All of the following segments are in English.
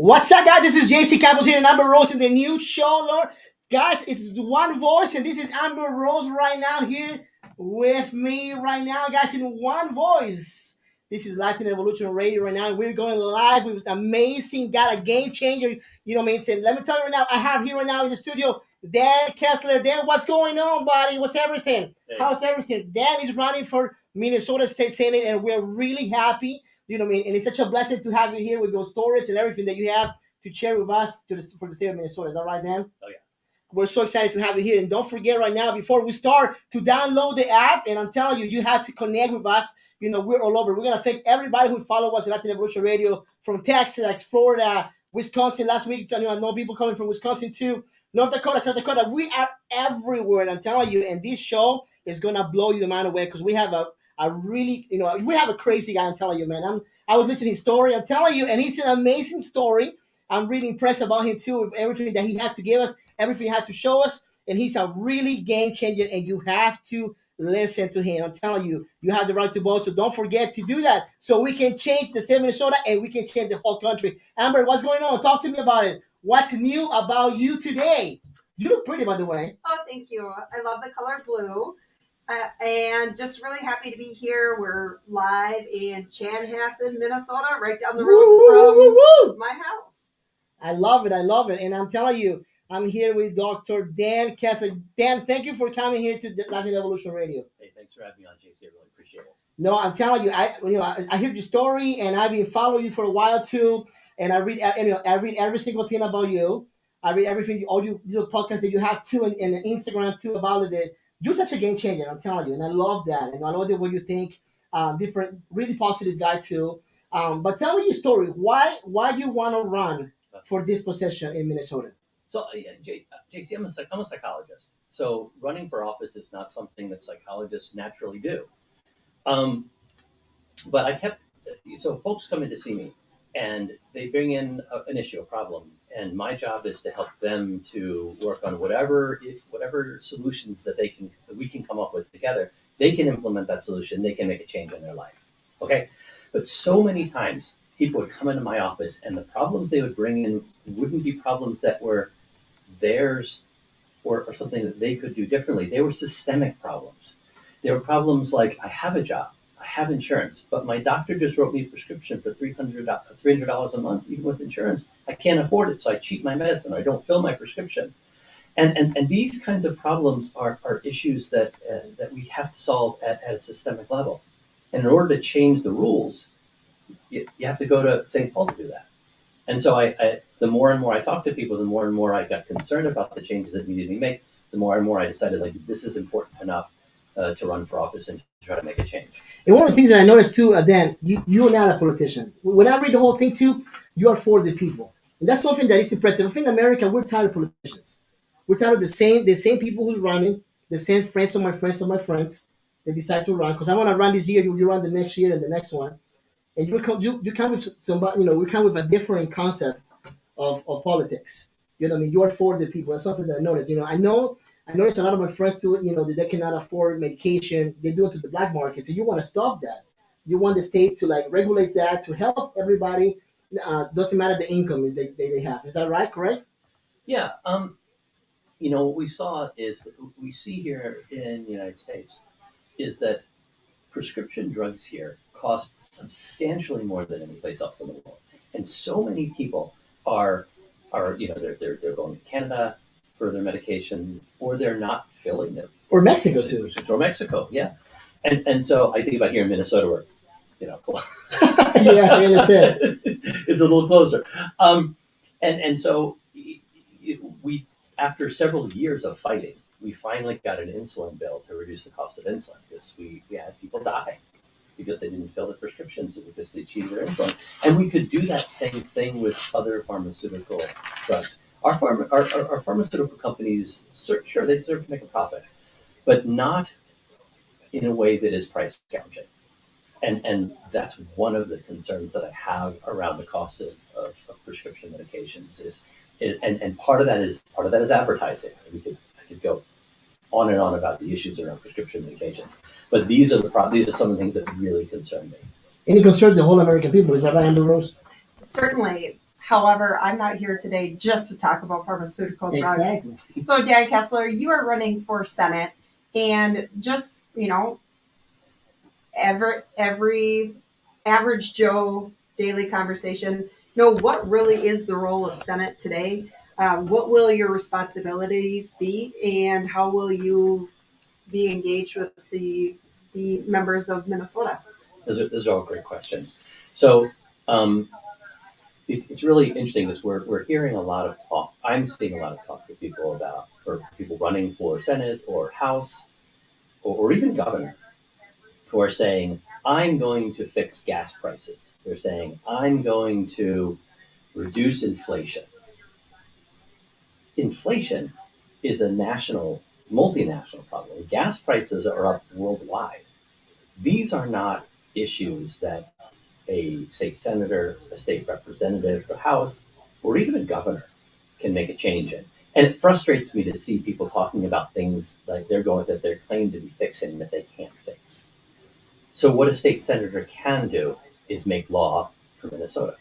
What's up, guys? This is JC Campos here and Amber Rose in the new show, Lord. Guys, it's one voice, and this is Amber Rose right now here with me right now, guys, in one voice. This is Latin Evolution Radio right now. We're going live with amazing, got a game changer. You know what I mean? So let me tell you right now, I have here right now in the studio Dan Kessler. Dan, what's going on, buddy? What's everything? Hey. How's everything? Dan is running for Minnesota State Senate, and we're really happy. You know what I mean? And it's such a blessing to have you here with your stories and everything that you have to share with us for the state of Minnesota. Is that right, Dan? Oh, yeah. We're so excited to have you here. And don't forget right now, before we start, to download the app. And I'm telling you, you have to connect with us. You know, we're all over. We're going to thank everybody who follow us at Latin Evolution Radio from Texas, like Florida, Wisconsin. Last week, I know people coming from Wisconsin too. North Dakota, South Dakota. We are everywhere. And I'm telling you, and this show is going to blow you the mind away because we have a really, we have a crazy guy. I'm telling you, man. I was listening to his story. I'm telling you, and he's an amazing story. I'm really impressed about him too, with everything that he had to give us, everything he had to show us, and he's a really game changer. And you have to listen to him. I'm telling you, you have the right to vote, so don't forget to do that, so we can change the state of Minnesota and we can change the whole country. Amber, what's going on? Talk to me about it. What's new about you today? You look pretty, by the way. Oh, thank you. I love the color blue. And just really happy to be here. We're live in Chanhassen, Minnesota, right down the road from my house. I love it. And I'm telling you, I'm here with Dr. Dan Kessler. Dan, thank you for coming here to Latin Evolution Radio. Hey, thanks for having me on, JC. I really appreciate it. No, I'm telling you, I heard your story, and I've been following you for a while too. And I read every single thing about you. I read everything, all your podcasts that you have too, and Instagram too about it. You're such a game changer, I'm telling you, and I love that. And I know what you think. Different, really positive guy too. But tell me your story. Why you want to run for this position in Minnesota? So, JC, I'm a psychologist. So running for office is not something that psychologists naturally do. But folks come in to see me, and they bring in an issue, a problem. And my job is to help them to work on whatever solutions that we can come up with together. They can implement that solution. They can make a change in their life. Okay. But so many times people would come into my office, and the problems they would bring in wouldn't be problems that were theirs or something that they could do differently. They were systemic problems. They were problems like, I have a job, I have insurance, but my doctor just wrote me a prescription for $300 a month, even with insurance. I can't afford it, so I cheat my medicine. I don't fill my prescription. And these kinds of problems are issues that we have to solve at a systemic level. And in order to change the rules, you have to go to St. Paul to do that. And so the more and more I talked to people, the more and more I got concerned about the changes that needed to be made, the more and more I decided, this is important enough to run for office and to try to make a change. And one of the things that I noticed too, Dan, you're not a politician. When I read the whole thing too, you are for the people. And that's something that is impressive. I think in America, we're tired of politicians. We're tired of the same people who's running, the same friends of my friends. They decide to run. Because I want to run this year, you run the next year and the next one. And you come with somebody, we come with a different concept of politics. You know what I mean? You are for the people. That's something that I noticed. I noticed a lot of my friends do it, that they cannot afford medication. They do it to the black market. So you want to stop that. You want the state to regulate that, to help everybody. Doesn't matter the income they have. Is that right? Correct? Yeah. What we see here in the United States is that prescription drugs here cost substantially more than any place else in the world. And so many people are they're going to Canada for their medication, or they're not filling them. Or Mexico too. Or Mexico, yeah. And so I think about here in Minnesota where, yeah, I understand. It's a little closer. And so we, after several years of fighting, we finally got an insulin bill to reduce the cost of insulin, because we had people die because they didn't fill the prescriptions or because they cheated their insulin. And we could do that same thing with other pharmaceutical drugs. Our pharmaceutical companies, sure, they deserve to make a profit, but not in a way that is price gouging. And that's one of the concerns that I have around the cost of prescription medications and part of that is advertising. I could go on and on about the issues around prescription medications, but these are some of the things that really concern me. And it concerns the whole American people. Is that right, Amber Rose? Certainly. However, I'm not here today just to talk about pharmaceutical drugs. Exactly. So, Dan Kessler, you are running for Senate, and just, every average Joe daily conversation, what really is the role of Senate today? What will your responsibilities be, and how will you be engaged with the members of Minnesota? Those are all great questions. So it's really interesting because we're hearing a lot of talk. I'm seeing a lot of talk with people about, or people running for Senate or House or even governor, who are saying, I'm going to fix gas prices. They're saying, I'm going to reduce inflation. Inflation is a national, multinational problem. Gas prices are up worldwide. These are not issues that a state senator, a state representative, a House, or even a governor can make a change in. And it frustrates me to see people talking about things like they're claimed to be fixing that they can't fix. So what a state senator can do is make law for Minnesota.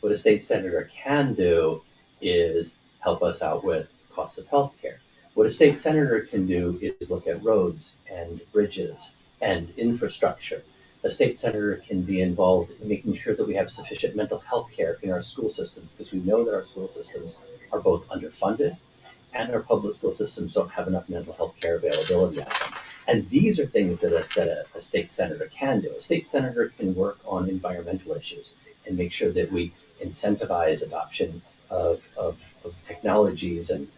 What a state senator can do is help us out with costs of health care. What a state senator can do is look at roads and bridges and infrastructure. A state senator can be involved in making sure that we have sufficient mental health care in our school systems, because we know that our school systems are both underfunded and our public school systems don't have enough mental health care availability at them. And these are things that a state senator can do. A state senator can work on environmental issues and make sure that we incentivize adoption of technologies and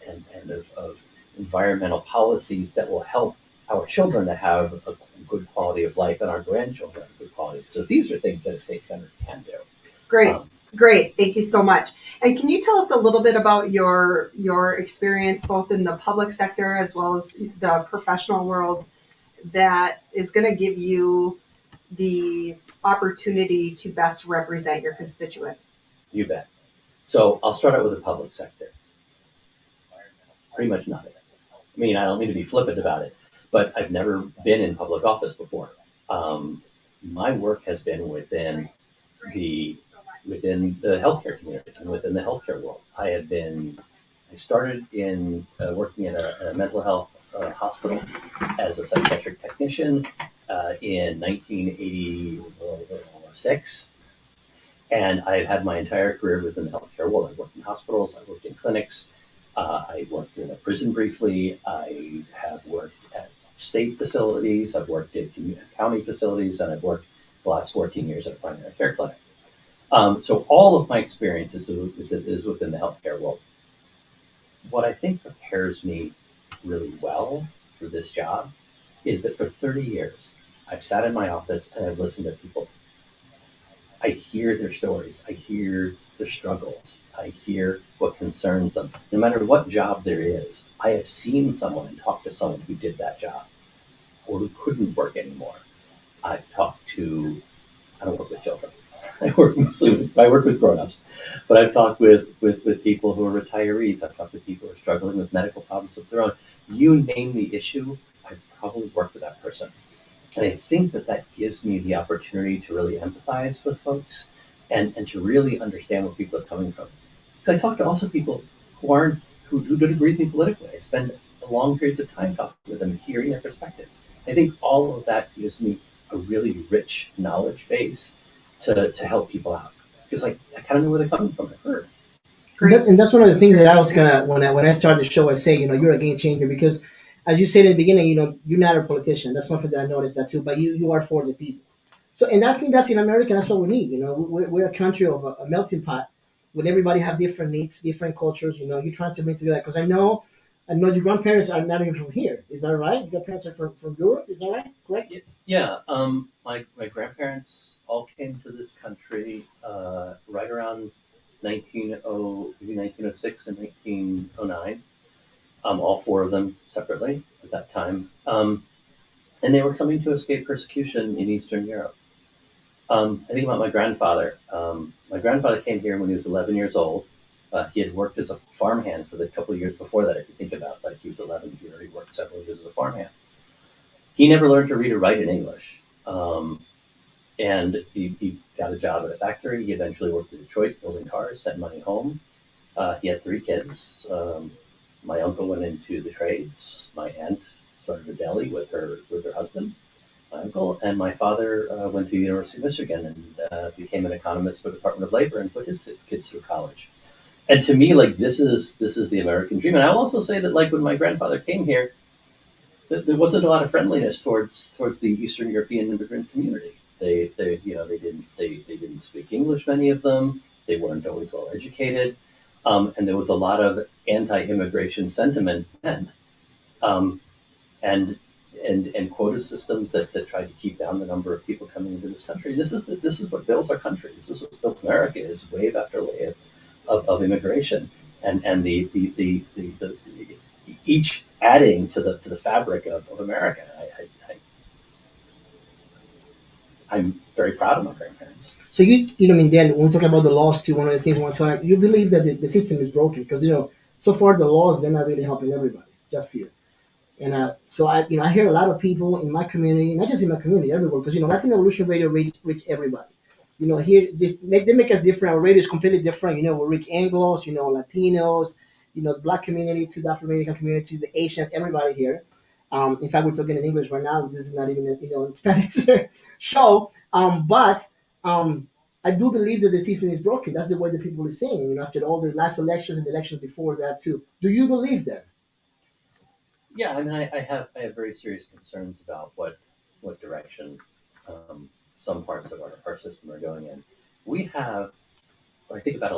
of environmental policies that will help our children to have a good quality of life and our grandchildren have a good quality. So these are things that a state senator can do. Great. Great. Thank you so much. And can you tell us a little bit about your experience both in the public sector as well as the professional world that is going to give you the opportunity to best represent your constituents? You bet. So I'll start out with the public sector. Pretty much nothing. I mean, I don't mean to be flippant about it, but I've never been in public office before. My work has been within the healthcare community and within the healthcare world. I started in working at a mental health hospital as a psychiatric technician in 1986. And I've had my entire career within the healthcare world. I've worked in hospitals, I've worked in clinics, I worked in a prison briefly, I have worked at state facilities, I've worked at county facilities, and I've worked the last 14 years at a primary care clinic. So all of my experience is within the healthcare world. What I think prepares me really well for this job is that for 30 years, I've sat in my office and I've listened to people. I hear their stories. I hear their struggles. I hear what concerns them. No matter what job there is, I have seen someone and talked to someone who did that job or who couldn't work anymore. I don't work with children. I work with grown-ups, but I've talked with people who are retirees. I've talked with people who are struggling with medical problems of their own. You name the issue, I've probably worked with that person. And I think that gives me the opportunity to really empathize with folks and to really understand where people are coming from. Because I talk to also people who don't agree with me politically. I spend long periods of time talking with them, hearing their perspective. I think all of that gives me a really rich knowledge base to help people out. Because I kind of know where they're coming from. I've heard. And that's one of the things that I was gonna when I started the show, I say, you're a game changer because, as you said in the beginning, you're not a politician. That's something that I noticed that too. But you are for the people. So, and I think that's in America. That's what we need. We're a country of a melting pot, when everybody have different needs, different cultures. You're trying to bring together. Because I know your grandparents are not even from here. Is that right? Your parents are from Europe. Is that right? Correct? Yeah. My grandparents all came to this country right around 1906 and 1909. All four of them separately at that time. And they were coming to escape persecution in Eastern Europe. I think about my grandfather. My grandfather came here when he was 11 years old. He had worked as a farmhand for the couple of years before that. If you think about it, he was 11, he already worked several years as a farmhand. He never learned to read or write in English. And he got a job at a factory. He eventually worked in Detroit building cars, sent money home. He had 3 kids. My uncle went into the trades. My aunt started a deli with her husband, my uncle, and my father went to the University of Michigan and became an economist for the Department of Labor and put his kids through college. And to me, like this is the American dream. And I'll also say that like when my grandfather came here, there wasn't a lot of friendliness towards the Eastern European immigrant community. They didn't speak English. Many of them, they weren't always well educated, and there was a lot of anti-immigration sentiment then, and and quota systems that tried to keep down the number of people coming into this country. This is what builds our country. This is what built America. Is wave after wave of immigration, and the each adding to the fabric of America. I'm very proud of my grandparents. So I mean, Dan, when we talk about the laws too, one of the things once you believe that the system is broken because so far the laws they're not really helping everybody, just few. And so I hear a lot of people in my community, not just in my community, everywhere, because Latin Evolution Radio reach everybody. Here they make us different. Our radio is completely different. We reach Anglos, Latinos, the Black community, to the Afro American community, the Asians, everybody here. In fact, we're talking in English right now. This is not even a Spanish show. But I do believe that the system is broken. That's the way the people are saying. After all the last elections and the elections before that too. Do you believe that? Yeah, I mean, I have very serious concerns about what direction some parts of our system are going in. We have, when I think about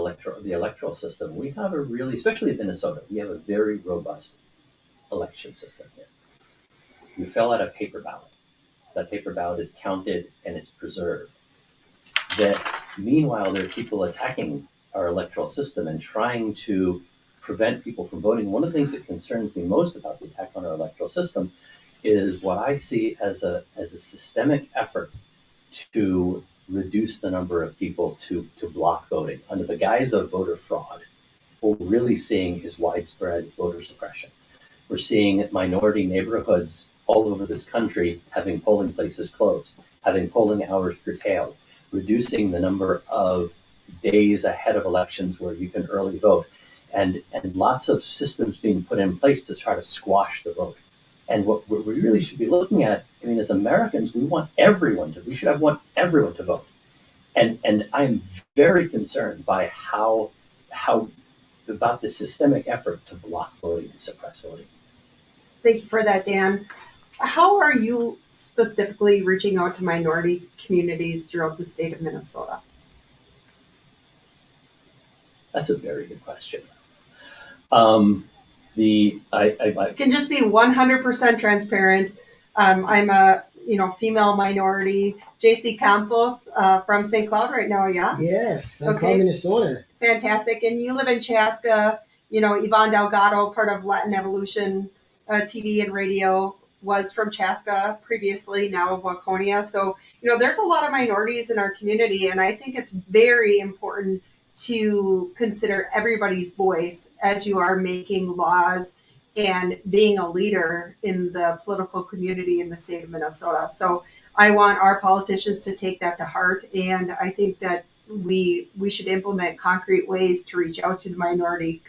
the electoral system, we have a really, especially in Minnesota, we have a very robust election system here. You fill out a paper ballot. That paper ballot is counted and it's preserved. That meanwhile, there are people attacking our electoral system and trying to prevent people from voting. One of the things that concerns me most about the attack on our electoral system is what I see as a systemic effort to reduce the number of people to block voting under the guise of voter fraud. What we're really seeing is widespread voter suppression. We're seeing minority neighborhoods all over this country having polling places closed, having polling hours curtailed, reducing the number of days ahead of elections where you can early vote, and lots of systems being put in place to try to squash the vote. And what we really should be looking at, I mean, as Americans, we should want everyone to vote. And I'm very concerned by how about the systemic effort to block voting and suppress voting. Thank you for that, Dan. How are you specifically reaching out to minority communities throughout the state of Minnesota? That's a very good question. You can just be 100% transparent. I'm a female minority. JC Campos from St. Cloud right now, yeah? Yes, St. Cloud, Minnesota. Fantastic. And you live in Chaska. Yvonne Delgado, part of Latin Evolution TV and radio, was from Chaska previously, now of Waconia. So, there's a lot of minorities in our community, and I think it's very important to consider everybody's voice as you are making laws and being a leader in the political community in the state of Minnesota. So I want our politicians to take that to heart, and I think that we should implement concrete ways to reach out to the minority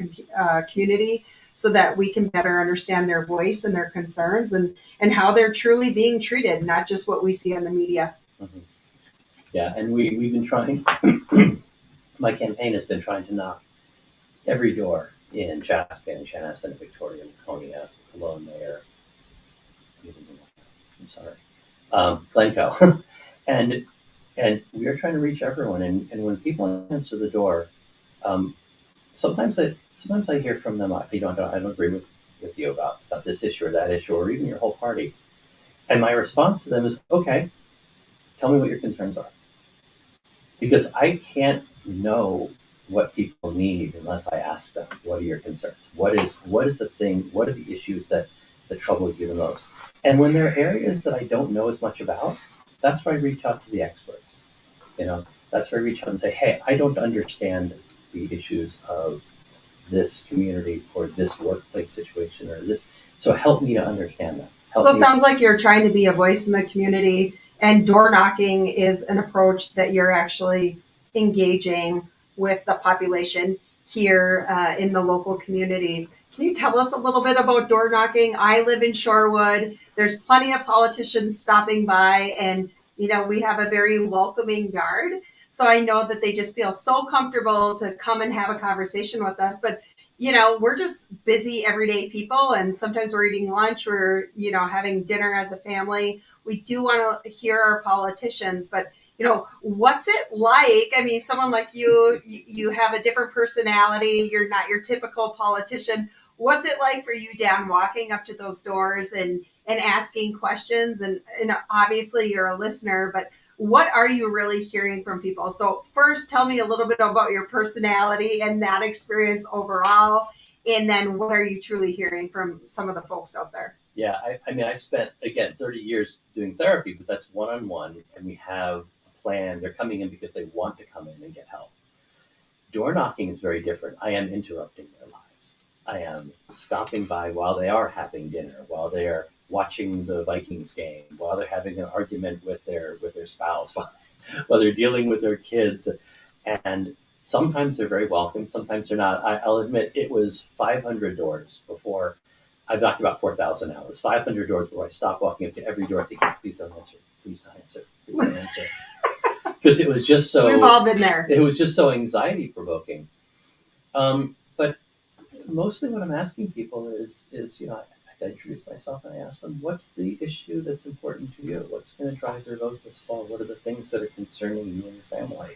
community so that we can better understand their voice and their concerns and how they're truly being treated, not just what we see on the media. Mm-hmm. Yeah, and we've been trying. My campaign has been trying to knock every door in Chaska and Chanhassen and Victoria and Waconia, Cologne, Mayor, Glencoe. and we are trying to reach everyone. And when people answer the door, sometimes I hear from them, I don't agree with you about this issue or that issue or even your whole party. And my response to them is, okay, tell me what your concerns are. Because I can't know what people need unless I ask them, what are your concerns? What is the thing, what are the issues that trouble you the most? And when there are areas that I don't know as much about, that's where I reach out to the experts. That's where I reach out and say, hey, I don't understand the issues of this community or this workplace situation or this, so help me to understand that. So it sounds like you're trying to be a voice in the community And door knocking is an approach that you're actually engaging with the population here in the local community. Can you tell us a little bit about door knocking? I live in Shorewood. There's plenty of politicians stopping by, and we have a very welcoming yard. So I know that they just feel so comfortable to come and have a conversation with us. But we're just busy everyday people, and sometimes we're eating lunch, we're having dinner as a family. We do want to hear our politicians, but what's it like? I mean, someone like you have a different personality. You're not your typical politician. What's it like for you, Dan, walking up to those doors and asking questions? And obviously you're a listener, but what are you really hearing from people? So first, tell me a little bit about your personality and that experience overall. And then what are you truly hearing from some of the folks out there? Yeah, I mean, I've spent, again, 30 years doing therapy, but that's one-on-one, and we have a plan. They're coming in because they want to come in and get help. Door knocking is very different. I am interrupting their lives. I am stopping by while they are having dinner, while they are watching the Vikings game, while they're having an argument with their spouse, while they're dealing with their kids. And sometimes they're very welcome, sometimes they're not. I'll admit it was 500 doors before. I've knocked about 4,000 now. It was 500 doors before I stopped walking up to every door thinking, please don't answer, please don't answer, please don't answer. Because it was just so. We've all been there. It was just so anxiety provoking. But mostly what I'm asking people is I introduce myself and I ask them, what's the issue that's important to you? What's going to drive your vote this fall? What are the things that are concerning you and your family?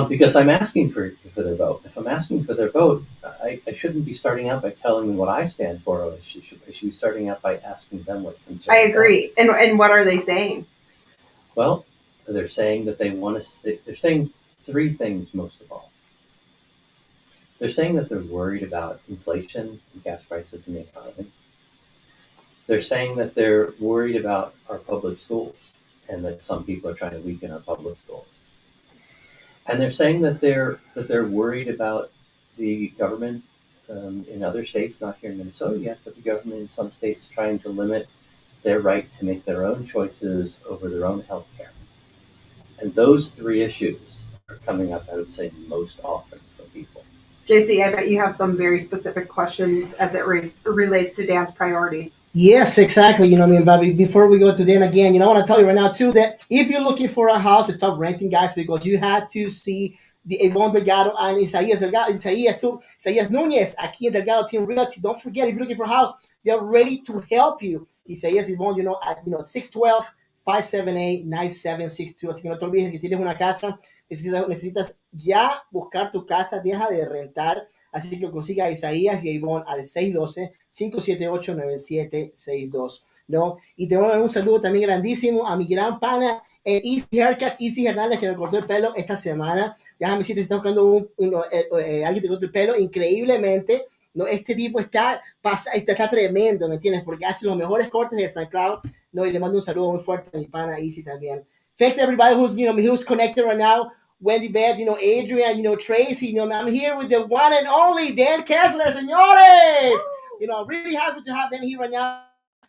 Because I'm asking for their vote. If I'm asking for their vote, I shouldn't be starting out by telling them what I stand for. I should be starting out by asking them what concerns them. I agree. And what are they saying? Well, they're saying that they want to. They're saying three things most of all. They're saying that they're worried about inflation and gas prices in the economy. They're saying that they're worried about our public schools and that some people are trying to weaken our public schools. And they're saying that they're worried about the government in other states, not here in Minnesota yet, but the government in some states trying to limit their right to make their own choices over their own health care. And those three issues are coming up, I would say, most often for people. JC, I bet you have some very specific questions as it relates to Dan's priorities. Yes, exactly. But before we go to Dan again, I want to tell you right now too that if you're looking for a house, stop renting, guys, because you had to see the Yvonne Delgado and Isaías Delgado, Isaías Núñez aquí in Delgado Team Realty. Don't forget, if you're looking for a house, they're ready to help you. Isaías Yvonne, at 612-578-9762. Así que no te olvides que tienes una casa, necesitas ya buscar tu casa, deja de rentar. Así que consiga a Isaías y a Ivonne al 612-578-9762, ¿no? Y te voy a dar un saludo también grandísimo a mi gran pana, Easy Haircuts, Easy Hernández, que me cortó el pelo esta semana. Déjame decirte, si estás buscando alguien que te corte el pelo, increíblemente, ¿no? Este tipo está tremendo, ¿me entiendes? Porque hace los mejores cortes de San Cloud, ¿no? Y le mando un saludo muy fuerte a mi pana Easy también. Thanks everybody who's connected right now. Wendy Beth, Adrian, Tracy, I'm here with the one and only Dan Kessler, señores. Really happy to have Dan here right now.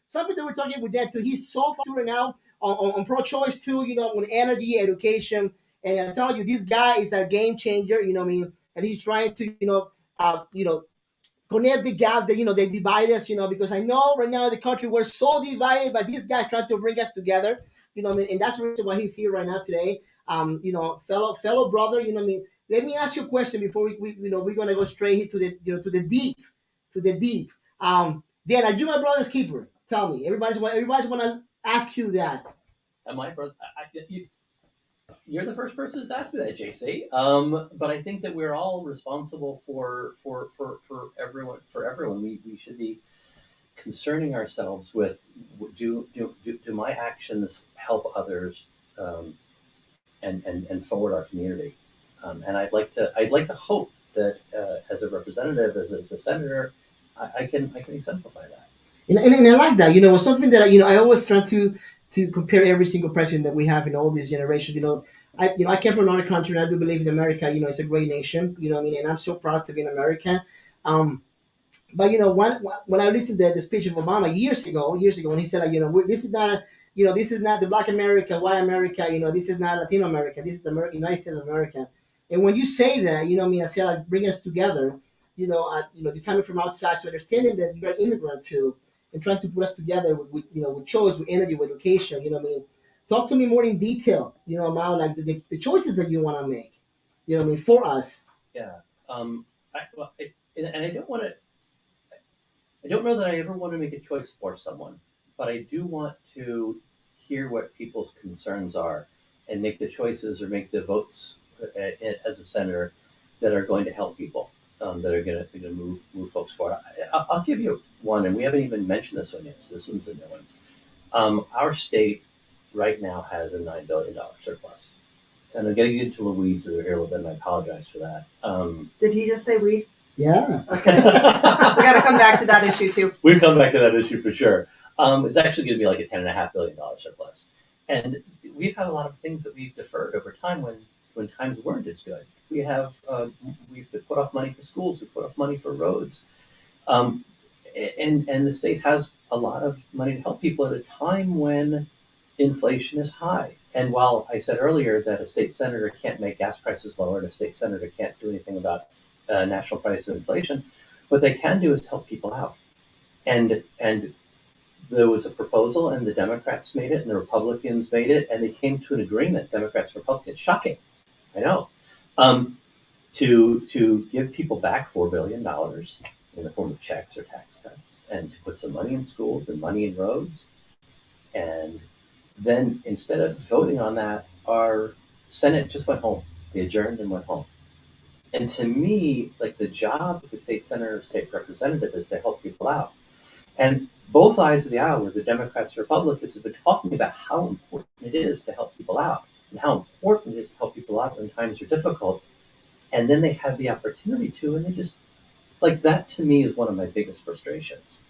Something that we're talking with Dan too. He's so far right now on pro-choice too, on energy, education. And I'm telling you, this guy is a game changer, and he's trying to, connect the gap that, they divide us, because I know right now in the country we're so divided, but these guys trying to bring us together, and that's the reason why he's here right now today. Fellow brother, let me ask you a question before we're gonna go straight here to the deep. Dan, are you my brother's keeper? Tell me. Everybody's wanna ask you that. Am I brother? You're the first person that's asked me that, JC. But I think that we're all responsible for everyone. For everyone, we should be concerning ourselves with do my actions help others and forward our community. And I'd like to hope that as a representative, as a senator, I can exemplify that. And I like that. It's something that I always try to compare every single president that we have in all these generations. I came from another country, and I do believe in America. It's a great nation. And I'm so proud to be an American. But when I listened to the speech of Obama years ago, when he said, this is not this is not the Black America, white America. This is not Latino America. This is America, United States of America. And when you say that, I say like bring us together. You're coming from outside, so understanding that you're an immigrant too, and trying to put us together with choice, with energy, with education. Talk to me more in detail. About like the choices that you want to make. For us. Yeah. And I don't want to. I don't know that I ever want to make a choice for someone, but I do want to hear what people's concerns are and make the choices or make the votes as a senator that are going to help people, that are going to move folks forward. I'll give you one, and we haven't even mentioned this one yet. So this one's a new one. Our state right now has a $9 billion surplus. And I'm getting into the weeds that are here a little bit, and I apologize for that. Did he just say weed? Yeah. Okay. We got to come back to that issue too. We'll come back to that issue for sure. It's actually going to be like a $10.5 billion surplus. And we've had a lot of things that we've deferred over time when times weren't as good. We've put off money for schools, we put off money for roads. And the state has a lot of money to help people at a time when inflation is high. And while I said earlier that a state senator can't make gas prices lower and a state senator can't do anything about national price of inflation, what they can do is help people out. And there was a proposal, and the Democrats made it, and the Republicans made it, and they came to an agreement. Democrats, Republicans, shocking, I know, to give people back $4 billion in the form of checks or tax cuts, and to put some money in schools and money in roads. And then instead of voting on that, our Senate just went home. They adjourned and went home. And to me, like, the job of the state senator or state representative is to help people out. And both sides of the aisle, where the Democrats and Republicans, have been talking about how important it is to help people out and how important it is to help people out when times are difficult. And then they have the opportunity to, and they just, like, that to me is one of my biggest frustrations,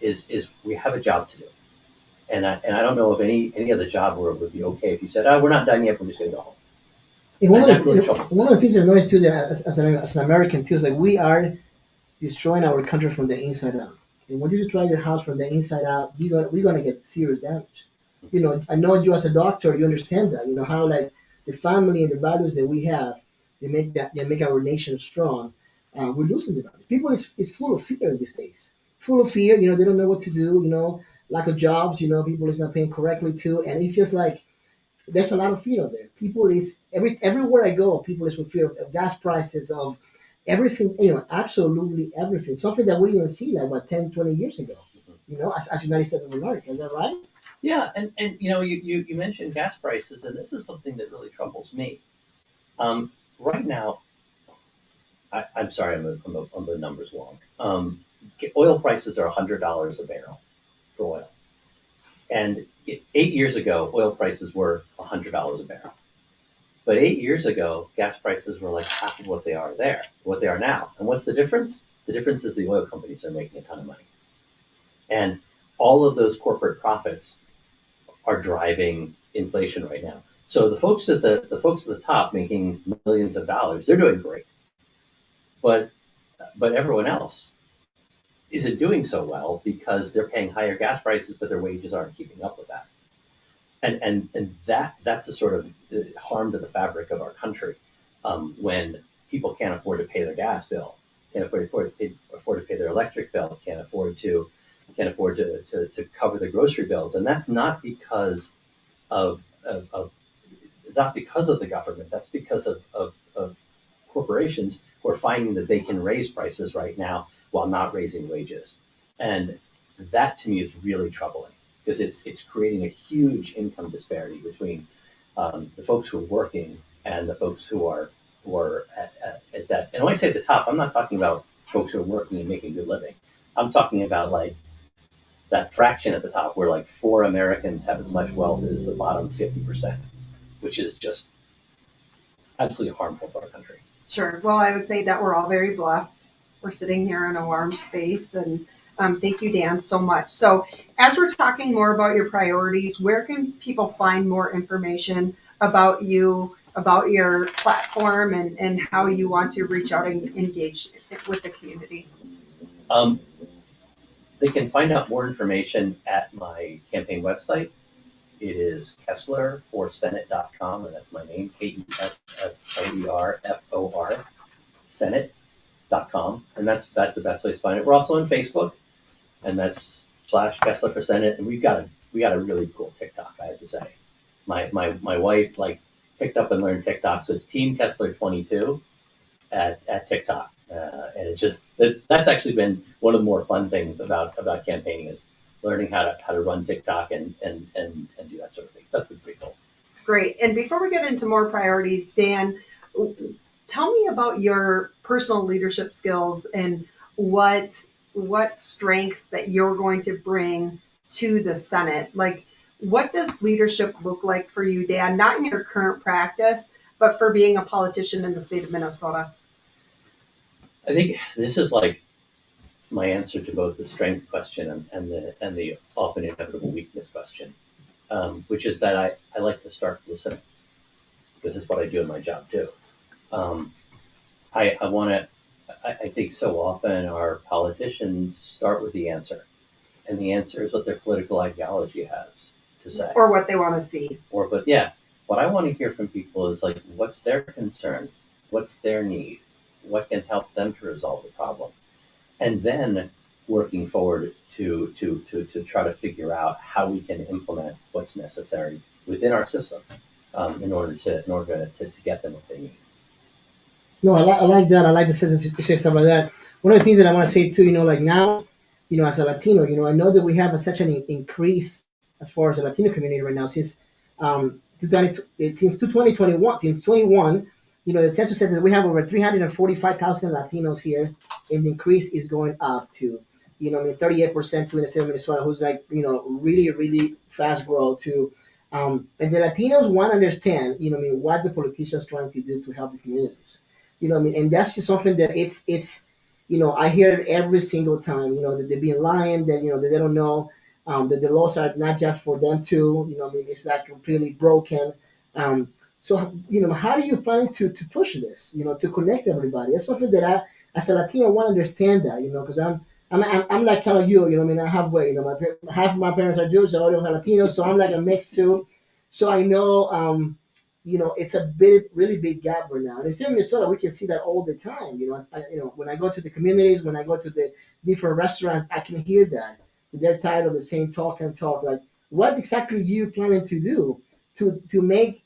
is we have a job to do. And I don't know of any other job where it would be okay if you said, "Oh, we're not done yet, we're just going to go home." And one of the things I've noticed too, that as an American too, is like we are destroying our country from the inside out. And when you destroy your house from the inside out, we're gonna get serious damage. I know you as a doctor, you understand that. How like the family and the values that we have, they make our nation strong. We're losing the value. People is full of fear these days. Full of fear. They don't know what to do. Lack of jobs. People is not paying correctly too, and it's just like. There's a lot of fear out there. People, it's everywhere I go, people is with fear of gas prices, of everything, absolutely everything. Something that we didn't see like about 10, 20 years ago, as United States of America. Is that right? Yeah, and you mentioned gas prices, and this is something that really troubles me. Right now, I'm sorry, I'm the numbers wrong. Oil prices are $100 a barrel for oil. And 8 years ago, oil prices were $100 a barrel. But 8 years ago, gas prices were like half of what they are now. And what's the difference? The difference is the oil companies are making a ton of money. And all of those corporate profits are driving inflation right now. So the folks at the top making millions of dollars, they're doing great. But everyone else isn't doing so well because they're paying higher gas prices, but their wages aren't keeping up with that. And that's a sort of harm to the fabric of our country, when people can't afford to pay their gas bill, can't afford to pay their electric bill, can't afford to cover the grocery bills. And that's not because of the government. That's because of corporations who are finding that they can raise prices right now while not raising wages. And that to me is really troubling, because it's creating a huge income disparity between the folks who are working and the folks who are at that. And when I say at the top, I'm not talking about folks who are working and making a good living. I'm talking about like that fraction at the top where like 4 Americans have as much wealth as the bottom 50%, which is just absolutely harmful to our country. Sure. Well, I would say that we're all very blessed. We're sitting here in a warm space, and thank you, Dan, so much. So as we're talking more about your priorities, where can people find more information about you, about your platform, and how you want to reach out and engage with the community? They can find out more information at my campaign website, It is KesslerForSenate.com, and that's my name, KesslerFor, Senate.com, and that's the best place to find it. We're also on Facebook, and that's /Kessler for Senate, and we got a really cool TikTok, I have to say. My wife like picked up and learned TikTok, so it's Team Kessler 22 at TikTok, and it's just that's actually been one of the more fun things about campaigning is learning how to run TikTok and do that sort of thing. That's been pretty cool. Great. And before we get into more priorities, Dan, tell me about your personal leadership skills and what strengths that you're going to bring to the Senate. Like, what does leadership look like for you, Dan? Not in your current practice, but for being a politician in the state of Minnesota. I think this is like my answer to both the strength question and the often inevitable weakness question, which is that I like to start listening. This is what I do in my job too. I think so often our politicians start with the answer, and the answer is what their political ideology has to say, or what they want to see. What I want to hear from people is like, what's their concern, what's their need, what can help them to resolve the problem, and then working forward to try to figure out how we can implement what's necessary within our system in order to get them what they need. No, I like that. I like the sentence you say stuff like that. One of the things that I want to say too, like now, as a Latino, I know that we have such an increase as far as the Latino community right now since 2021, the census says that we have over 345,000 Latinos here, and the increase is going up to, 38% to in the state of Minnesota, who's like, really, really fast growth to, and the Latinos want to understand, what the politicians trying to do to help the communities, and that's just something that it's, I hear it every single time, that they're being lying, that, that they don't know, that the laws are not just for them too, it's like completely broken. So, how are you planning to push this, to connect everybody? That's something that I, as a Latino, want to understand that, because I'm like kind of you, I'm halfway, half of my parents are Jewish, the other are Latinos, so I'm like a mix too. So I know, it's a really big gap right now. And in state of Minnesota, we can see that all the time. When I go to the communities, when I go to the different restaurants, I can hear that. They're tired of the same talk. Like, what exactly you planning to do to make,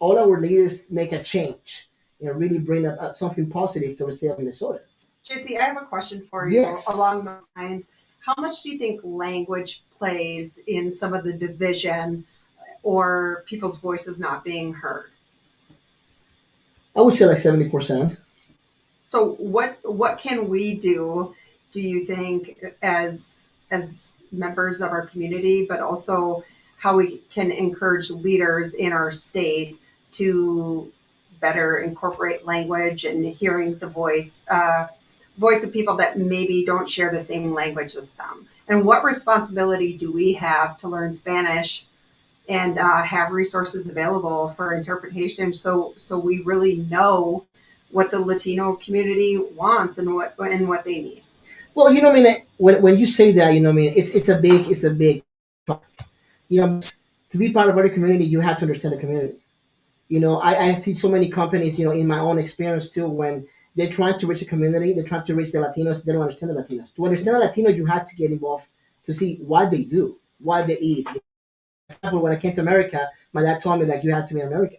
all our leaders make a change, really bring up something positive to the state of Minnesota? JC, I have a question for you. Yes. Along those lines. How much do you think language plays in some of the division or people's voices not being heard? I would say like 70%. So what can we do you think, as members of our community, but also how we can encourage leaders in our state to better incorporate language and hearing the voice of people that maybe don't share the same language as them? And what responsibility do we have to learn Spanish and have resources available for interpretation so we really know what the Latino community wants and what they need? Well, when you say that, it's a big topic. To be part of every community, you have to understand the community. I see so many companies, in my own experience too, when they're trying to reach a community, they're trying to reach the Latinos, they don't understand the Latinos. To understand the Latinos, you have to get involved to see what they do, what they eat. For example, when I came to America, my dad told me, like, you have to be American.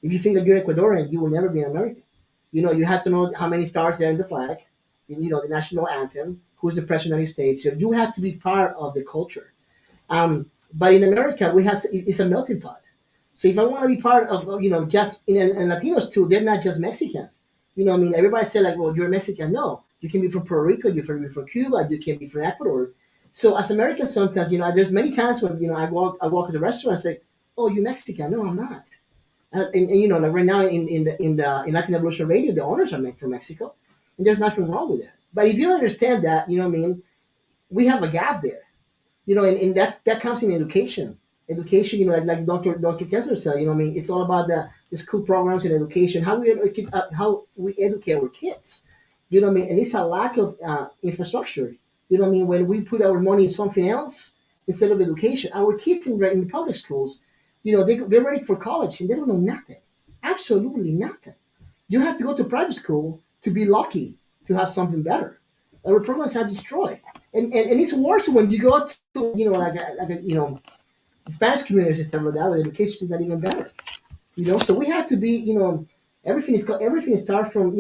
If you think that you're Ecuadorian, you will never be an American. You have to know how many stars there in the flag, the national anthem, who's the president of the United States. So you have to be part of the culture. But in America, it's a melting pot. So if I want to be part of, just and Latinos too, they're not just Mexicans. Everybody say like, well, you're Mexican. No, you can be from Puerto Rico, you can be from Cuba, you can be from Ecuador. So as Americans, sometimes, there's many times when, I walk to the restaurant and say, oh, you Mexican? No, I'm not. And like right now in Latin Evolution Radio, the owners are from Mexico, and there's nothing wrong with that. But if you understand that, we have a gap there, and that comes in education. Education, like Dr. Kessler said, it's all about the school programs and education, how we educate our kids, and it's a lack of infrastructure. When we put our money in something else, instead of education. Our kids in the public schools, they're ready for college and they don't know nothing, absolutely nothing. You have to go to private school to be lucky to have something better. Our programs are destroyed, and it's worse when you go to the Spanish communities and stuff like that, where education is not even better. So we have to be, everything is start from,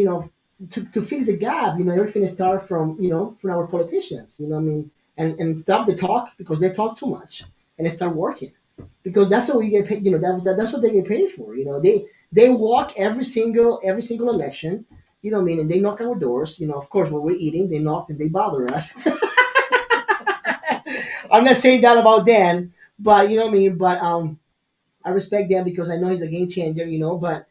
to fix the gap. Everything is start from, from our politicians. I mean, and stop the talk because they talk too much, and they start working because that's what we get paid. That's what they get paid for. They walk every single election. What I mean, and they knock our doors. Of course, when we're eating, they knock and they bother us. I'm not saying that about Dan, but you know what I mean. But I respect Dan because I know he's a game changer. But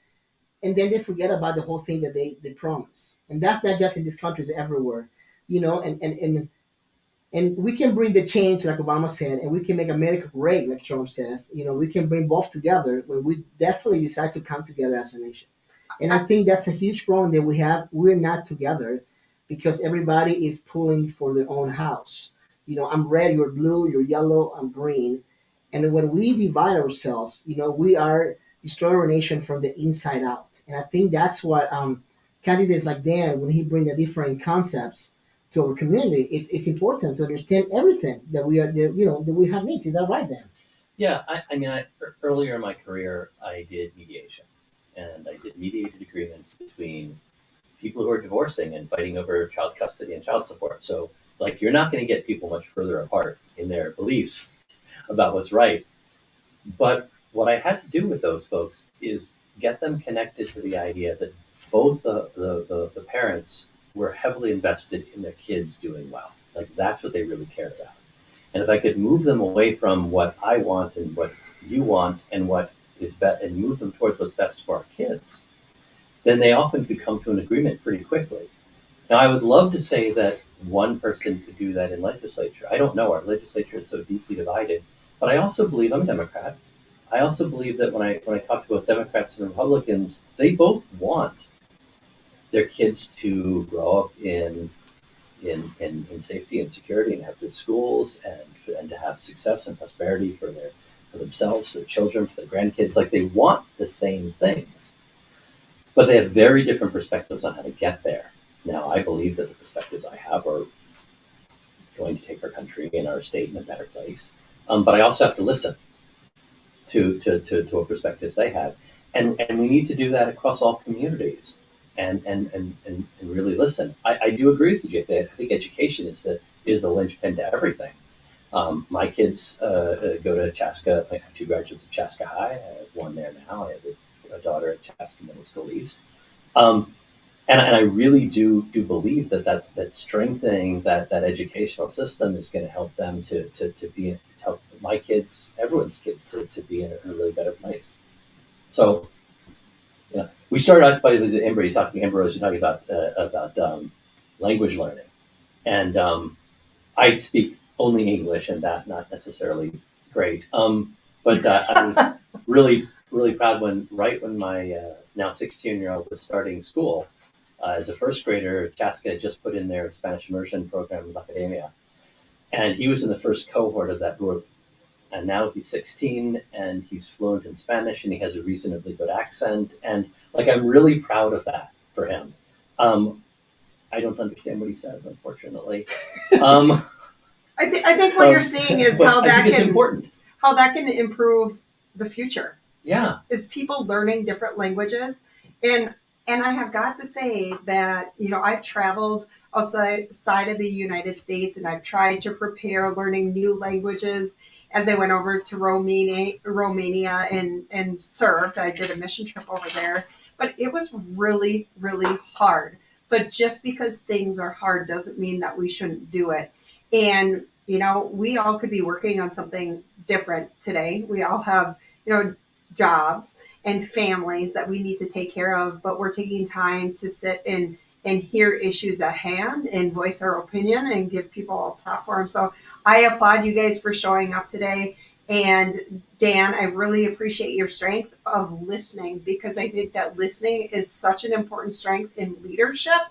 and then they forget about the whole thing that they promise, and that's not just in this country; it's everywhere. And we can bring the change, like Obama said, and we can make America great, like Trump says. We can bring both together when we definitely decide to come together as a nation. And I think that's a huge problem that we have. We're not together because everybody is pulling for their own house. I'm red, you're blue, you're yellow, I'm green. And when we divide ourselves, we are destroying our nation from the inside out. And I think that's what candidates like Dan, when he bring the different concepts to our community, it's important to understand everything that we are, that we have needs. Is that right, Dan? Yeah, I mean, earlier in my career, I did mediation, and I did mediated agreements between people who are divorcing and fighting over child custody and child support. So, like, you're not going to get people much further apart in their beliefs about what's right. But what I had to do with those folks is get them connected to the idea that both the parents were heavily invested in their kids doing well. Like, that's what they really cared about. And if I could move them away from what I want and what you want and what is best, and move them towards what's best for our kids, then they often could come to an agreement pretty quickly. Now, I would love to say that one person could do that in legislature. I don't know. Our legislature is so deeply divided. But I also believe, I'm a Democrat. I also believe that when I talk to both Democrats and Republicans, they both want their kids to grow up in safety and security and have good schools and to have success and prosperity for themselves, for their children, for their grandkids. Like, they want the same things, but they have very different perspectives on how to get there. Now, I believe that the perspectives I have are going to take our country and our state in a better place. But I also have to listen to what perspectives they have. And we need to do that across all communities and really listen. I do agree with you, Jay. I think education is the linchpin to everything. My kids go to Chaska. I have two graduates of Chaska High. I have one there now. I have a daughter at Chaska Middle School East. And I really do believe that strengthening that educational system is going to help them to help my kids, everyone's kids, to be in a really better place. So, we started out by Ambrose talking about language learning, and I speak only English, and that not necessarily great. But I was really proud when my now 16-year-old was starting school. As a first grader, Chaska had just put in their Spanish immersion program with academia. And he was in the first cohort of that group. And now he's 16 and he's fluent in Spanish and he has a reasonably good accent. And I'm really proud of that for him. I don't understand what he says, unfortunately. I think what you're seeing is how that can improve the future. Yeah. Is people learning different languages. And I have got to say that, I've traveled outside of the United States and I've tried to prepare learning new languages as I went over to Romania and served. I did a mission trip over there, but it was really, really hard. But just because things are hard doesn't mean that we shouldn't do it. And, we all could be working on something different today. We all have, jobs and families that we need to take care of, but we're taking time to sit and hear issues at hand and voice our opinion and give people a platform. So I applaud you guys for showing up today. And Dan, I really appreciate your strength of listening, because I think that listening is such an important strength in leadership.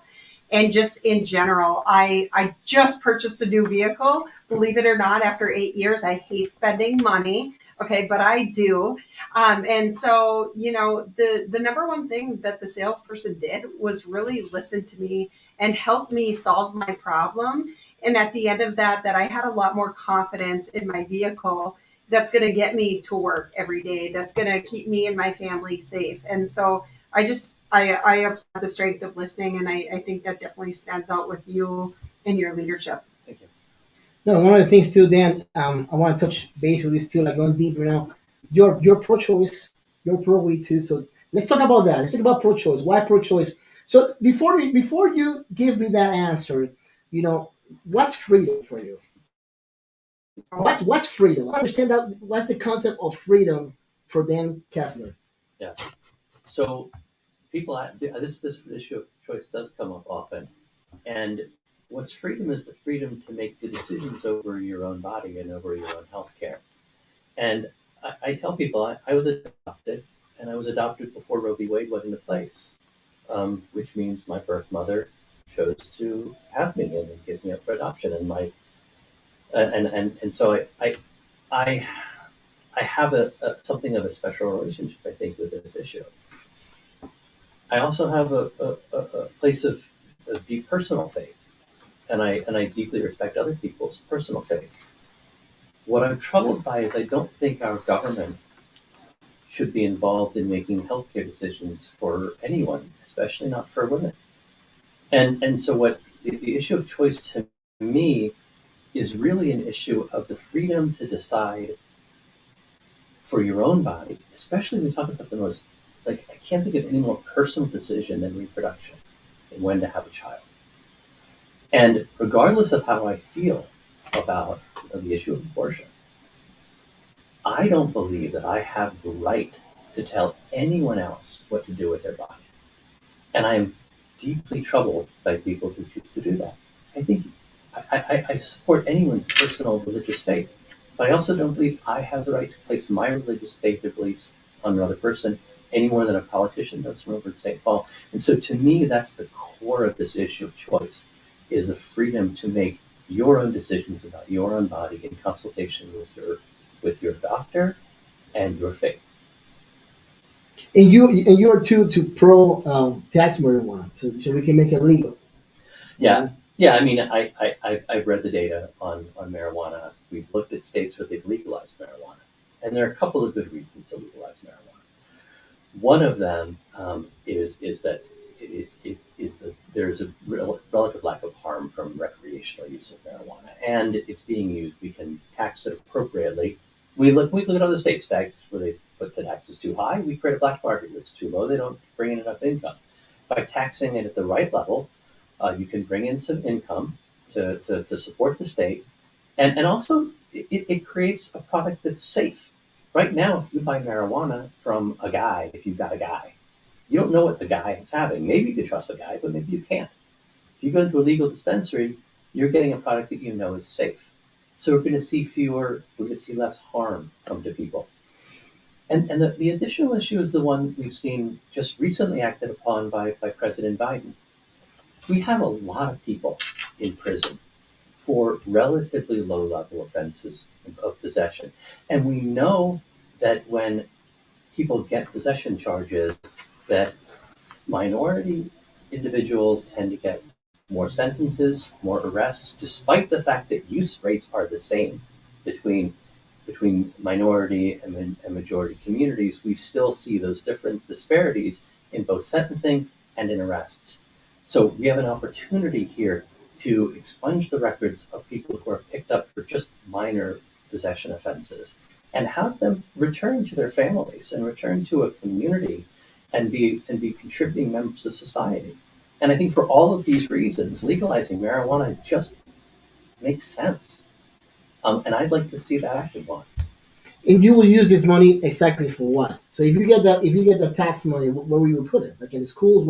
And just in general, I just purchased a new vehicle. Believe it or not, after 8 years, I hate spending money. Okay, but I do. And so, the number one thing that the salesperson did was really listen to me and help me solve my problem. And at the end of that I had a lot more confidence in my vehicle that's going to get me to work every day, that's going to keep me and my family safe. And so I applaud the strength of listening, and I think that definitely stands out with you and your leadership. Thank you. No, one of the things too, Dan, I want to touch base with this too, like going deeper now. You're pro-choice, you're pro-way too. So let's talk about that. Let's talk about pro-choice. Why pro-choice? So before you give me that answer, what's freedom for you? What's freedom? I understand that. What's the concept of freedom for Dan Kessler? Yeah. So people, this issue of choice does come up often, and what's freedom is the freedom to make the decisions over your own body and over your own health care. And I tell people I was adopted, and I was adopted before Roe v. Wade went into place, which means my birth mother chose to have me and give me up for adoption, and my and so I I have something of a special relationship, I think, with this issue. I also have a place of deep personal faith, and I deeply respect other people's personal faiths. What I'm troubled by is I don't think our government should be involved in making healthcare decisions for anyone, especially not for women. And so what the issue of choice to me is really an issue of the freedom to decide for your own body, especially when we talk about the most, like, I can't think of any more personal decision than reproduction and when to have a child. And regardless of how I feel about the issue of abortion, I don't believe that I have the right to tell anyone else what to do with their body. And I am deeply troubled by people who choose to do that. I think I support anyone's personal religious faith, but I also don't believe I have the right to place my religious faith or beliefs on another person any more than a politician does from over at St. Paul. And so to me, that's the core of this issue of choice, is the freedom to make your own decisions about your own body in consultation with your doctor and your faith. And you are too to pro tax marijuana, so we can make it legal. Yeah. Yeah, I mean, I've read the data on marijuana. We've looked at states where they've legalized marijuana, and there are a couple of good reasons to legalize marijuana. One of them is that there's a relative lack of harm from recreational use of marijuana, and it's being used. We can tax it appropriately. We look at other states tax where they put the taxes too high. We create a black market. Where it's too low, they don't bring in enough income. By taxing it at the right level, you can bring in some income to support the state, and also it creates a product that's safe. Right now, if you buy marijuana from a guy, if you've got a guy, you don't know what the guy is having. Maybe you can trust the guy, but maybe you can't. If you go into a legal dispensary, you're getting a product that you know is safe. So we're going to see less harm come to people. And the additional issue is the one we've seen just recently acted upon by President Biden. We have a lot of people in prison for relatively low-level offenses of possession. And we know that when people get possession charges, that minority individuals tend to get more sentences, more arrests, despite the fact that use rates are the same between minority and majority communities. We still see those different disparities in both sentencing and in arrests. So we have an opportunity here to expunge the records of people who are picked up for just minor possession offenses and have them return to their families and return to a community and be contributing members of society. And I think for all of these reasons, legalizing marijuana just makes sense. And I'd like to see that acted upon. And you will use this money exactly for what? So if you get the tax money, where will you put it? Like in the schools,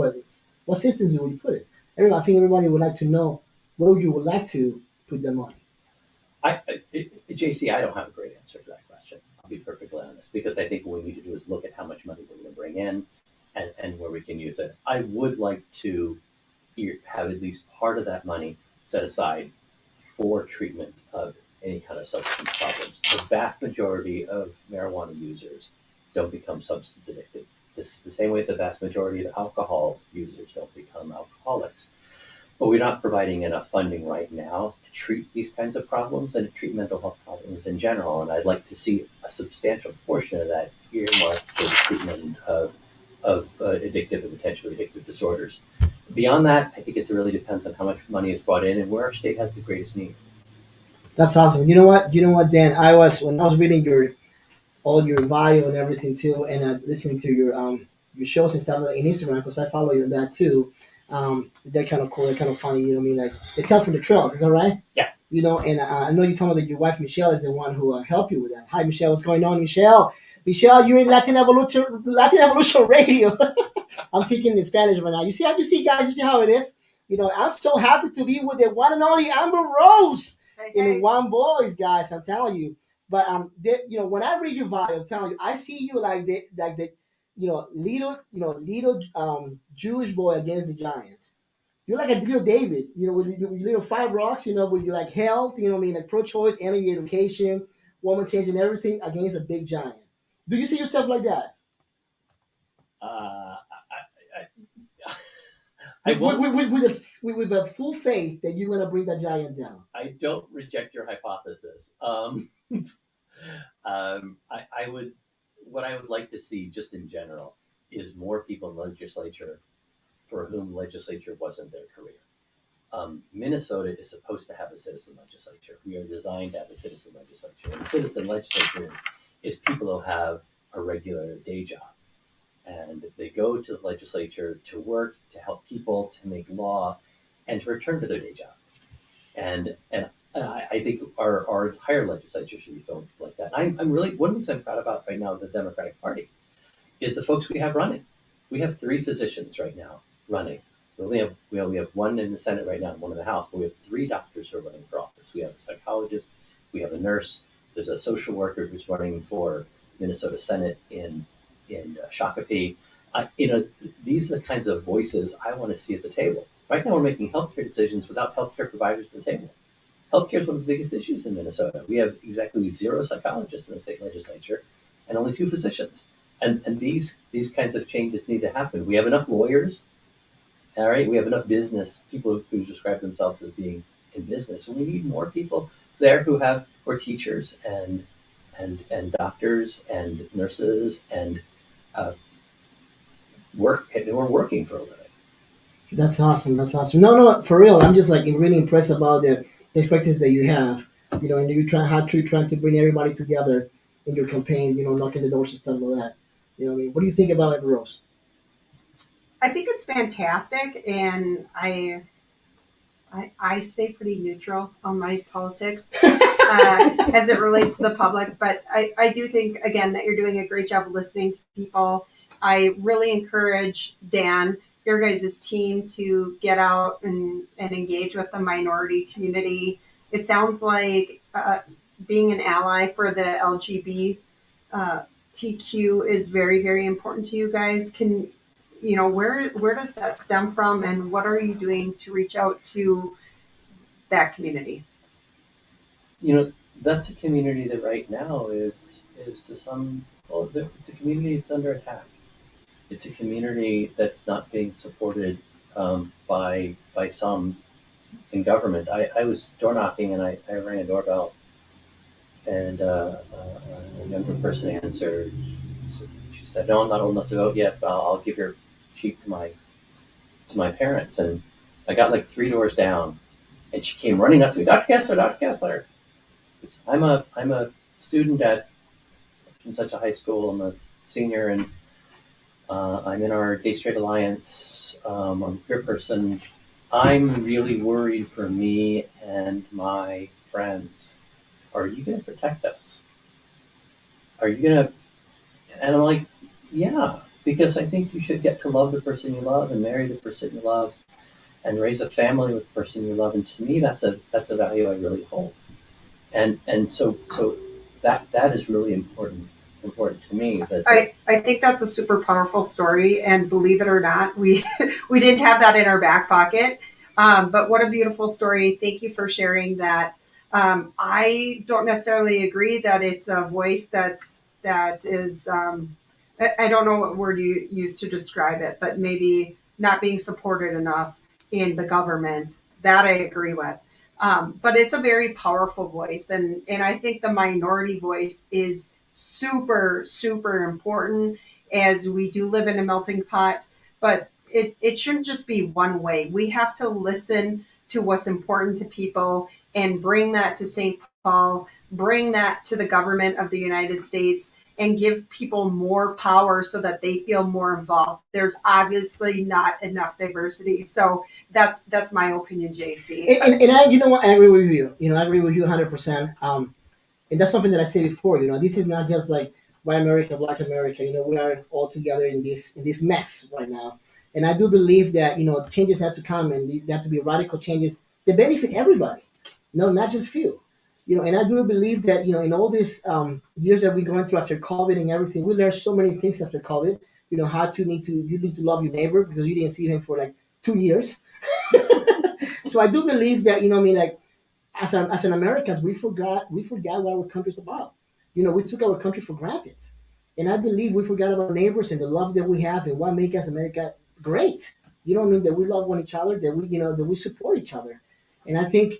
what systems would you put it? I think everybody would like to know where you would like to put the money. JC, I don't have a great answer to that question. I'll be perfectly honest, because I think what we need to do is look at how much money we're going to bring in and where we can use it. I would like to you have at least part of that money set aside for treatment of any kind of substance problems. The vast majority of marijuana users don't become substance addicted. This is the same way the vast majority of alcohol users don't become alcoholics. But we're not providing enough funding right now to treat these kinds of problems and to treat mental health problems in general. And I'd like to see a substantial portion of that earmarked for the treatment of addictive and potentially addictive disorders. Beyond that, I think it really depends on how much money is brought in and where our state has the greatest need. That's awesome. You know what? Dan. When I was reading all your bio and everything too, and listening to your shows and stuff like in Instagram because I follow you on that too. They're kind of cool. They're kind of funny. You know what I mean? Like they come from the trails. Is that right? Yeah. You know, and I know you told me that your wife Michelle is the one who helped you with that. Hi, Michelle. What's going on, Michelle? Michelle, you're in Latin Evolution Radio. I'm speaking in Spanish right now. You see guys. You see how it is. You know, I'm so happy to be with the one and only Amber Rose in One Voice, guys. I'm telling you. But you know, when I read your bio, I'm telling you, I see you like the little Jewish boy against the giant. You're like a little David, you know, with your little 5 rocks, you know, with your like health, you know what I mean, like pro-choice, energy, education, woman change, and everything against a big giant. Do you see yourself like that? I won't. With a full faith that you're gonna bring that giant down. I don't reject your hypothesis. I would. What I would like to see, just in general, is more people in the legislature for whom legislature wasn't their career. Minnesota is supposed to have a citizen legislature. We are designed to have a citizen legislature. And the citizen legislature is people who have a regular day job. And they go to the legislature to work, to help people, to make law, and to return to their day job. And I think our higher legislature should be filled like that. I'm really, one of the things I'm proud about right now in the Democratic Party is the folks we have running. We have 3 physicians right now running. We have one in the Senate right now and one in the House, but we have 3 doctors who are running for office. We have a psychologist, we have a nurse, there's a social worker who's running for Minnesota Senate in Shakopee. You know, these are the kinds of voices I want to see at the table. Right now, we're making healthcare decisions without healthcare providers at the table. Healthcare is one of the biggest issues in Minnesota. We have exactly 0 psychologists in the state legislature and only 2 physicians. And these kinds of changes need to happen. We have enough lawyers, all right? We have enough business, people who describe themselves as being in business. And we need more people there who are teachers and doctors and nurses and who are working for a living. That's awesome. No, for real. I'm just like really impressed about the perspectives that you have. You know, and you're trying to bring everybody together in your campaign. You know, knocking the doors and stuff like that. You know what I mean? What do you think about it, Rose? I think it's fantastic, and I stay pretty neutral on my politics as it relates to the public. But I do think, again, that you're doing a great job of listening to people. I really encourage Dan, your guys' team, to get out and engage with the minority community. It sounds like being an ally for the LGBTQ is very, very important to you guys. Where does that stem from, and what are you doing to reach out to that community? You know, that's a community that right now is to some, it's a community that's under attack. It's a community that's not being supported by some in government. I was door knocking and I rang a doorbell, and a younger person answered. She said, "No, I'm not old enough to vote yet, but I'll give your sheep to my parents." And I got like 3 doors down, and she came running up to me, Dr. Kessler. I'm a student at such a high school. I'm a senior, and I'm in our Gay Straight Alliance. I'm a queer person. I'm really worried for me and my friends. Are you going to protect us? Are you going to? And I'm like, yeah, because I think you should get to love the person you love and marry the person you love and raise a family with the person you love. And to me, that's a value I really hold. And so that is really important important to me. But I think that's a super powerful story, and believe it or not, we we didn't have that in our back pocket. But what a beautiful story! Thank you for sharing that. I don't necessarily agree that it's a voice that is. I don't know what word you use to describe it, but maybe not being supported enough in the government. That I agree with. But it's a very powerful voice, and I think the minority voice is super, super important as we do live in a melting pot. But it shouldn't just be one way. We have to listen to what's important to people and bring that to St. Paul, bring that to the government of the United States, and give people more power so that they feel more involved. There's obviously not enough diversity. So that's my opinion, JC. And I, you know what, I agree with you. I agree with you 100%. And that's something that I said before. This is not just like white America, black America. We are all together in this mess right now. And I do believe that changes have to come, and they have to be radical changes that benefit everybody. No, not just few. And I do believe that in all these years that we're going through after COVID and everything, we learned so many things after COVID. How to you need to love your neighbor because you didn't see him for like 2 years. So I do believe that like as an Americans, we forgot what our country's about. We took our country for granted, and I believe we forgot about our neighbors and the love that we have and what makes us America great. That we love one each other, that we support each other, and I think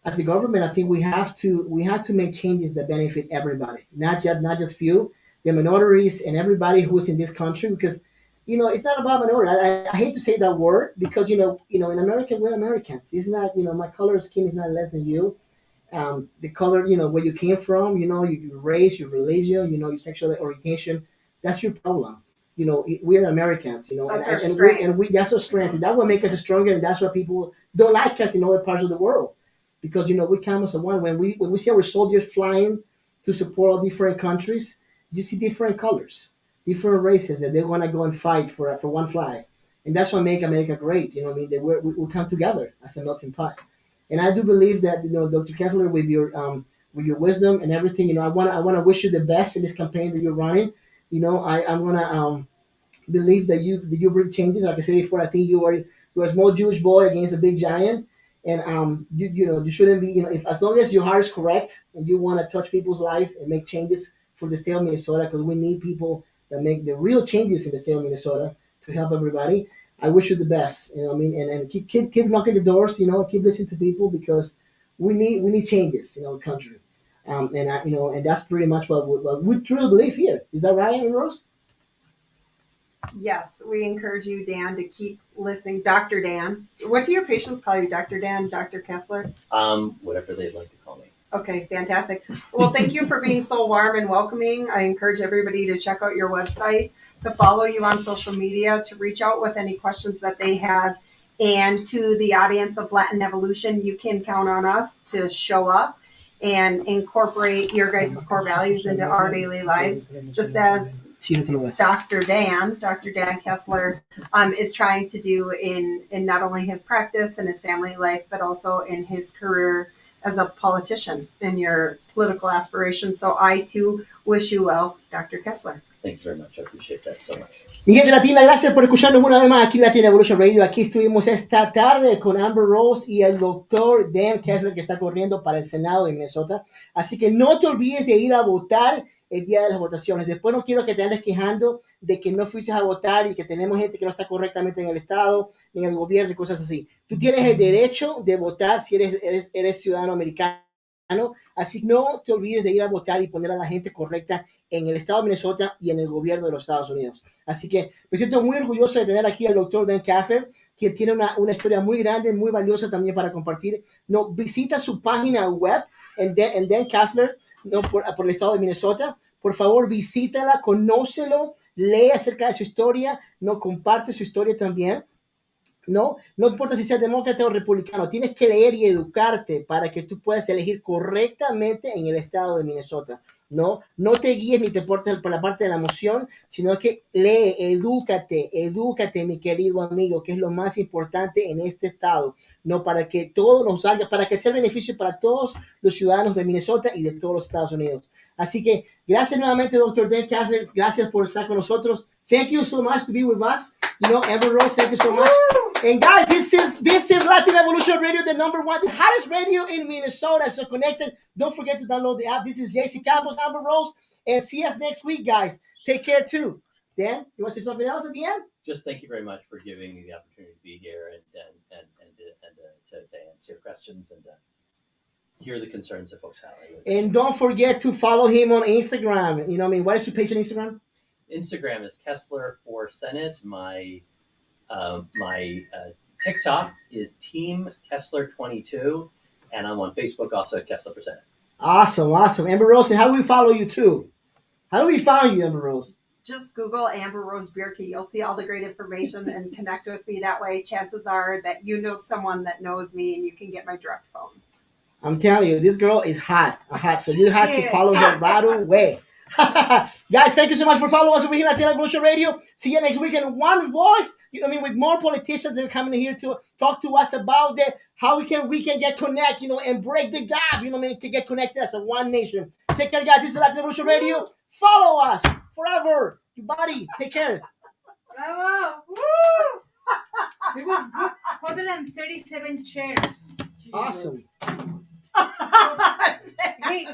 as the government, I think we have to make changes that benefit everybody, not just few, the minorities and everybody who's in this country, because it's not about minority. I hate to say that word because in America we're Americans. This is not my color of skin is not less than you. The color, where you came from, your race, your religion, your sexual orientation, that's your problem. We are Americans, That's our and strength. we that's our strength, and that will make us stronger, and that's why people don't like us in other parts of the world, because we come as a one. When we see our soldiers flying to support all different countries, you see different colors, different races that they want to go and fight for one flag, and that's what make America great. I mean, that we come together as a melting pot. And I do believe that Dr. Kessler, with your wisdom and everything, I wanna wish you the best in this campaign that you're running. I'm gonna believe that you bring changes. Like I said before, I think you are a small Jewish boy against a big giant, and you shouldn't be. If as long as your heart is correct and you want to touch people's life and make changes for the state of Minnesota, because we need people that make the real changes in the state of Minnesota to help everybody. I wish you the best. I mean, and keep knocking the doors. Keep listening to people, because we need changes in our country. And that's pretty much what we truly believe here. Is that right, Rose? Yes, we encourage you, Dan, to keep listening. Dr. Dan. What do your patients call you, Dr. Dan, Dr. Kessler? Whatever they'd like to call me. Okay, fantastic. Well, thank you for being so warm and welcoming. I encourage everybody to check out your website, to follow you on social media, to reach out with any questions that they have. And to the audience of Latin Evolution, you can count on us to show up and incorporate your guys' core values into our daily lives, just as Dr. Dan Kessler, is trying to do in not only his practice and his family life, but also in his career as a politician in your political aspirations. So I too wish you well, Dr. Kessler. Thank you very much. I appreciate that so much. Mi gente latina, gracias por escucharnos una vez más aquí en Latin Evolution Radio. Aquí estuvimos esta tarde con Amber Rose y el doctor Dan Kessler, que está corriendo para el Senado de Minnesota. Así que no te olvides de ir a votar el día de las votaciones. Después no quiero que te andes quejando de que no fuiste a votar y que tenemos gente que no está correctamente en el Estado, en el gobierno y cosas así. Tú tienes el derecho de votar si eres ciudadano americano. Así que no te olvides de ir a votar y poner a la gente correcta en el estado de Minnesota y en el gobierno de los Estados Unidos. Así que me siento muy orgulloso de tener aquí al doctor Dan Kessler, que tiene una historia muy grande, muy valiosa también para compartir. Visita su página web en Dan Kessler, por el estado de Minnesota. Por favor, visítala, conócelo, lee acerca de su historia, comparte su historia también. No importa si seas demócrata o republicano, tienes que leer y educarte para que tú puedas elegir correctamente en el estado de Minnesota. No te guíes ni te portes por la parte de la emoción, sino que lee, edúcate, mi querido amigo, que es lo más importante en este estado, no para que todo nos salga, para que sea beneficio para todos los ciudadanos de Minnesota y de todos los Estados Unidos. Así que gracias nuevamente, Dr. Dan Kessler, gracias por estar con nosotros. Thank you so much to be with us. Amber Rose, thank you so much. And guys, this is Latin Evolution Radio, the number one, the hottest radio in Minnesota. So connected. Don't forget to download the app. This is JC Campos, Amber Rose, and see us next week, guys. Take care too. Dan, you want to say something else at the end? Just thank you very much for giving me the opportunity to be here and to answer questions and hear the concerns that folks have. And don't forget to follow him on Instagram. What is your page on Instagram? Instagram is Kessler for Senate. My TikTok is Team Kessler 22, and I'm on Facebook also at Kessler for Senate. Awesome. Amber Rose, and how do we follow you too? How do we find you, Amber Rose? Just Google Amber Rose Bierke. You'll see all the great information and connect with me that way. Chances are that you know someone that knows me, and you can get my direct phone. I'm telling you, this girl is hot. So you have to follow her right away. Guys, thank you so much for following us over here at Untitled Chapter Radio. See you next week in one voice. With more politicians that are coming here to talk to us about how we can get connected, and break the gap, to get connected as a one nation. Take care, guys. This is Untitled Chapter Radio. Follow us forever. You buddy, take care. Bravo! Woo! It was good. 137 chairs. Awesome. Wait,